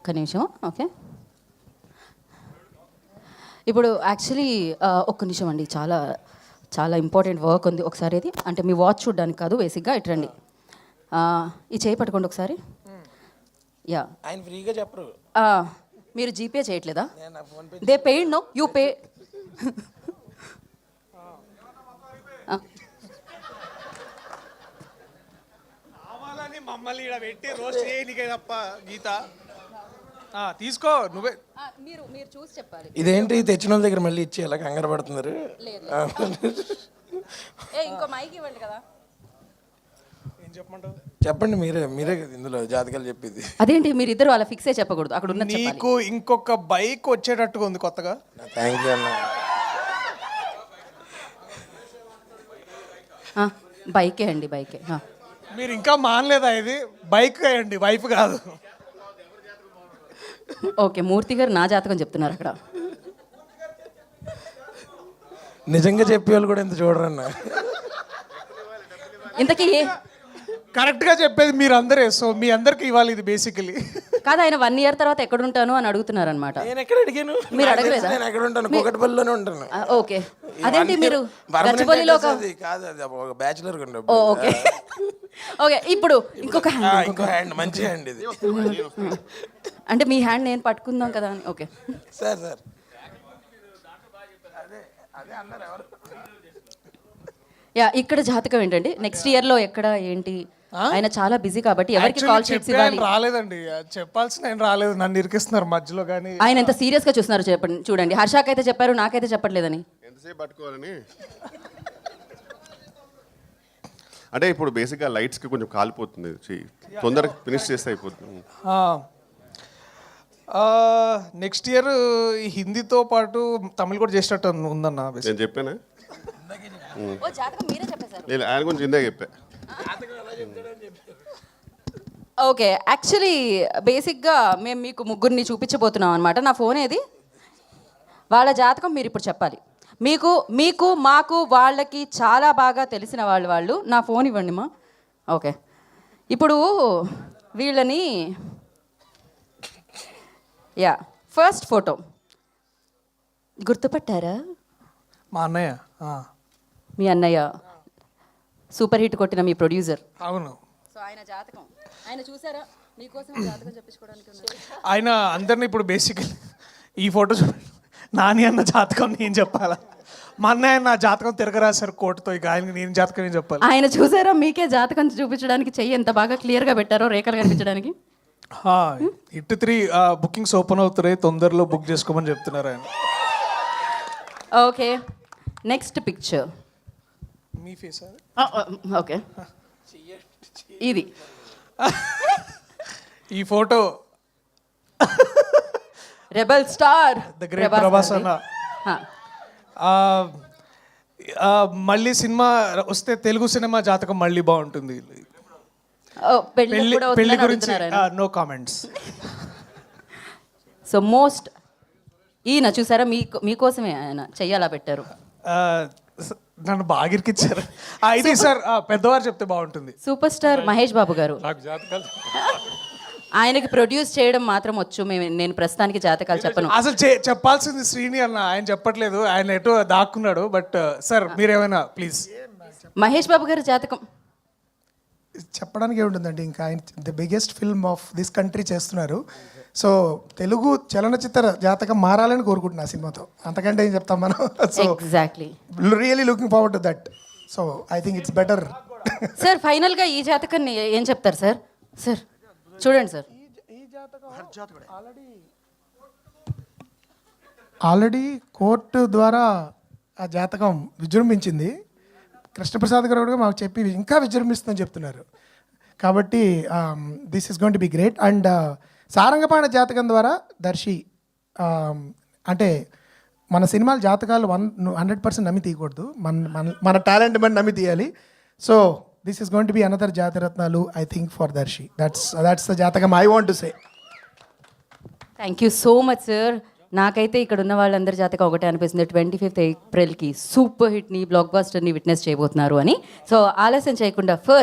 ఒక్క నిమిషం. ఓకే, ఇప్పుడు యాక్చువల్లీ ఒక్క నిమిషం అండి, చాలా చాలా ఇంపార్టెంట్ వర్క్ ఉంది. ఒకసారి ఇది అంటే మీ వాచ్ చూడడానికి కాదు, బేసిక్గా ఇట్రండి. ఈ చేయి పట్టుకోండి ఒకసారి. యా, ఆయన ఫ్రీగా చెప్పరు. మీరు జీపే చేయట్లేదా? They paid no, you pay. మమ్మల్ని ఇక్కడ పెట్టి రోస్ట్ చేయనికే తప్ప గీత తీసుకో నువ్వే. మీరు మీరు చూసి చెప్పాలి. ఇదేంటి తెచ్చిన వాళ్ళ దగ్గర మళ్ళీ ఇచ్చి ఎలా కంగారు పడుతున్నారు? ఇంకో మైక్ ఇవ్వండి కదా. ఏం చెప్పమంటావు? చెప్పండి, మీరే మీరే ఇందులో జాతకాలు చెప్పేది. అదేంటి మీరు ఇద్దరు అలా ఫిక్స్ అయి చెప్పకూడదు, అక్కడ ఉన్న నీకు ఇంకొక బైక్ వచ్చేటట్టుగా ఉంది కొత్తగా. థ్యాంక్ యూ అన్న. బైకే అండి, బైకే. మీరు ఇంకా మానలేదా? ఇది బైక్ అండి, వైఫ్ కాదు. ఓకే, మూర్తి గారు నా జాతకం చెప్తున్నారు అక్కడ. నిజంగా చెప్పే వాళ్ళు కూడా ఇంత చూడరన్న. ఇంతకీ కరెక్ట్గా చెప్పేది మీరు అందరే, సో మీ అందరికి ఇవ్వాలి ఇది బేసికలీ. కాదు, ఆయన 1 year తర్వాత ఎక్కడ ఉంటాను అని అడుగుతున్నారు అనమాట. నేను ఎక్కడ అడిగాను? మీరు అడగలేదా? నేను ఎక్కడ ఉంటాను? కూకట్పల్లిలోనే ఉంటాను. ఓకే, అదేంటి మీరు గచ్చిబౌలిలో కాదు, అది ఒక బ్యాచులర్. ఓకే ఓకే, ఇప్పుడు ఇంకొక ఇంకో హ్యాండ్, మంచి హ్యాండ్ ఇది. అంటే మీ హ్యాండ్ నేను పట్టుకుందాం కదా అని. ఓకే సార్ సార్, అదే అన్నారు ఎవరు? యా, ఇక్కడ జాతకం ఏంటండి, నెక్స్ట్ ఇయర్లో ఎక్కడ ఏంటి? ఆయన చాలా బిజీ కాబట్టి ఎవరికి కాల్ షీట్స్ ఇవ్వాలి. రాలేదండి, చెప్పాల్సిన ఆయన రాలేదు, నన్ను ఇరికిస్తున్నారు మధ్యలో. కానీ ఆయన ఎంత సీరియస్ గా చూస్తున్నారు చెప్పండి. చూడండి, హర్షకైతే చెప్పారు, నాకైతే చెప్పట్లేదని. ఎంతసేపు పట్టుకోవాలని అంటే ఇప్పుడు బేసిక్గా లైట్స్కి కొంచెం కాలిపోతుంది, తొందరగా ఫినిష్ చేస్తే అయిపోతుంది. నెక్స్ట్ ఇయర్ హిందీతో పాటు తమిళ్ కూడా చేసేటట్టు ఉందన్న. నేను చెప్పానా? ఓ జాతకం మీరే చెప్పేశారు. నేను ఆయన గురించి ఇందాక చెప్పా. ఓకే, యాక్చువల్లీ బేసిక్గా మేము మీకు ముగ్గురిని చూపించబోతున్నాం అనమాట. నా ఫోన్ ఏది? వాళ్ళ జాతకం మీరు ఇప్పుడు చెప్పాలి. మీకు మీకు మాకు వాళ్ళకి చాలా బాగా తెలిసిన వాళ్ళు. నా ఫోన్ ఇవ్వండి మా. ఓకే, ఇప్పుడు వీళ్ళని, యా, ఫస్ట్ ఫోటో గుర్తుపట్టారా? మా అన్నయ్య. మీ అన్నయ్య, సూపర్ హిట్ కొట్టిన మీ ప్రొడ్యూసర్. అవును. సో ఆయన జాతకం ఆయన చూసారా? మీకోసం జాతకం చెప్పించుకోవడానికి ఆయన అందరినీ ఇప్పుడు బేసికలీ ఈ ఫోటో చూడండి. నాని అన్న జాతకం నేను చెప్పాలా? మా అన్నయ్య నా జాతకం తిరగరాశారు కోర్టుతో. ఇక ఆయన నేను జాతకం ఏం చెప్పాలి? ఆయన చూసారా? మీకే జాతకం చూపించడానికి చెయ్యి ఎంత బాగా క్లియర్గా పెట్టారో, రేఖలు కనిపించడానికి. ఇటు 3 బుకింగ్స్ ఓపెన్ అవుతున్నాయి, తొందరలో బుక్ చేసుకోమని చెప్తున్నారు ఆయన. ఓకే, నెక్స్ట్ పిక్చర్ మీ ఫేస్. ఓకే, ఇది ఈ photo rebel star the great Prabhas అన్న. మళ్ళీ సినిమా వస్తే తెలుగు సినిమా జాతకం మళ్ళీ బాగుంటుంది. పెళ్లి గురించి నో కామెంట్స్. సో మోస్ట్ ఈయన చూసారా? మీకోసమే ఆయన చెయ్యాలా పెట్టారు. నన్ను బాగా ఇరికిచ్చారు. ఇది సార్ పెద్దవారు చెప్తే బాగుంటుంది. సూపర్ స్టార్ మహేష్ బాబు గారు. ఆయనకి ప్రొడ్యూస్ చేయడం మాత్రం వచ్చు. నేను ప్రస్తుతానికి జాతకాలు చెప్పను. అసలు చెప్పాల్సింది శ్రీని అన్న, ఆయన చెప్పట్లేదు, ఆయన ఎటో దాక్కున్నాడు. బట్ సార్ మీరేమైనా ప్లీజ్. మహేష్ బాబు గారి జాతకం చెప్పడానికి ఏముంటుందండి, ఇంకా ఆయన the biggest film of this country చేస్తున్నారు. సో తెలుగు చలనచిత్ర జాతకం మారాలని కోరుకుంటున్నా సినిమాతో. అంతకంటే ఏం చెప్తాం మనం. So exactly, really looking forward to that. So I think it's better. Sir ఫైనల్గా ఈ జాతకాన్ని ఏం చెప్తారు సార్? సార్ చూడండి సార్, ఆల్రెడీ కోర్టు ద్వారా ఆ జాతకం విజృంభించింది. కృష్ణప్రసాద్ గారు కూడా మాకు చెప్పి ఇంకా విజృంభిస్తుందని చెప్తున్నారు. కాబట్టి this is going to be great. And Sarangapani Jathakam ద్వారా దర్శి అంటే మన సినిమాల జాతకాలు 100% నమ్మి తీయకూడదు, మన టాలెంట్ మనం నమ్మి తీయాలి. So this is going to be another Jathiratnalu I think for Darshi. That's the జాతకం I want to say. Thank you so much sir. నాకైతే ఇక్కడ ఉన్న వాళ్ళందరి జాతకం ఒకటే అనిపిస్తుంది, 25th April సూపర్ హిట్ని, బ్లాక్ బస్టర్ని విట్నెస్ చేయబోతున్నారు అని. సో ఆలస్యం చేయకుండా ఫస్ట్